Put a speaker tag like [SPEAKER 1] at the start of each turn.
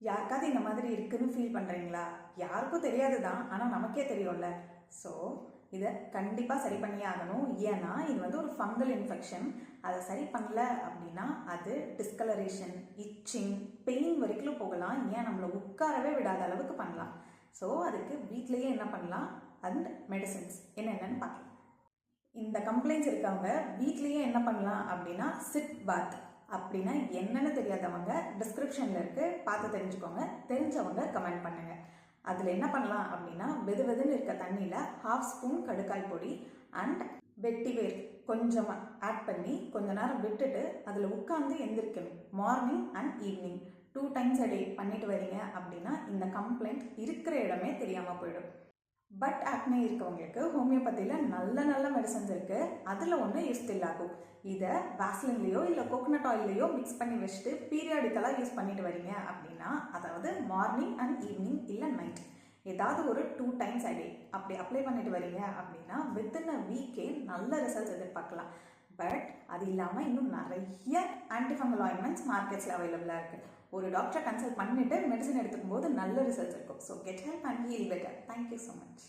[SPEAKER 1] யாருக்காவது இந்த மாதிரி இருக்குன்னு ஃபீல் பண்ணுறீங்களா? யாருக்கும் தெரியாது தான், ஆனால் நமக்கே தெரியும்ல. ஸோ இதை கண்டிப்பாக சரி பண்ணியே ஆகணும். ஏன்னா இது வந்து ஒரு ஃபங்கல் இன்ஃபெக்ஷன். அதை சரி பண்ணல அப்படின்னா அது டிஸ்கலரேஷன், இச்சிங், பெயின் வரைக்கும் போகலாம். ஏன் நம்மளை உட்காரவே விடாத அளவுக்கு பண்ணலாம். ஸோ அதுக்கு வீட்லேயே என்ன பண்ணலாம் அண்ட் மெடிசன்ஸ் என்னென்னு பார்க்கலாம். இந்த கம்ப்ளைண்ட்ஸ் இருக்கவங்க வீட்லேயே என்ன பண்ணலாம் அப்படின்னா சிட் பாத் அப்படின்னா என்னன்னு தெரியாதவங்க டிஸ்கிரிப்ஷனில் இருக்குது, பார்த்து தெரிஞ்சுக்கோங்க. தெரிஞ்சவங்க கமெண்ட் பண்ணுங்கள். அதில் என்ன பண்ணலாம் அப்படின்னா வெதுவெதுன்னு இருக்க தண்ணியில் 1/2 ஸ்பூன் கடுக்காய் பொடி அண்ட் வெட்டிவேர் கொஞ்சமாக ஆட் பண்ணி கொஞ்ச நேரம் விட்டுட்டு அதில் உட்காந்து எந்திரிக்கணும். Morning and evening 2 times a day பண்ணிட்டு வரீங்க அப்படின்னா இந்த கம்ப்ளைண்ட் இருக்கிற இடமே தெரியாமல் போயிடும். பட் ஆக்னே இருக்கவங்களுக்கு ஹோமியோபதியில் நல்ல மெடிசன்ஸ் இருக்குது. அதில் ஒன்று யூஸ்டில்லாகும். இதை வாஸ்லின்லேயோ இல்லை கோகோனட் ஆயிலையோ மிக்ஸ் பண்ணி வச்சுட்டு பீரியாடிக்கலாக யூஸ் பண்ணிட்டு வரீங்க அப்படின்னா, அதாவது மார்னிங் அண்ட் ஈவினிங் இல்லை நைட் ஏதாவது ஒரு 2 times a day அப்படி அப்ளை பண்ணிட்டு வரீங்க அப்படின்னா வித்தின் அ வீக்கே நல்ல ரிசல்ட்ஸ் எதிர்பார்க்கலாம். பட் அது இல்லாமல் இன்னும் நிறைய ஆன்டிஃபங்கல் ஆயின்மெண்ட்ஸ் மார்க்கெட்ஸில் அவைலபிளாக இருக்குது. ஒரு டாக்டரை கன்சல்ட் பண்ணிட்டு மெடிசன் எடுத்துக்கும் போது நல்ல ரிசல்ட்ஸ் இருக்கும். So get help and heal better. Thank you so much.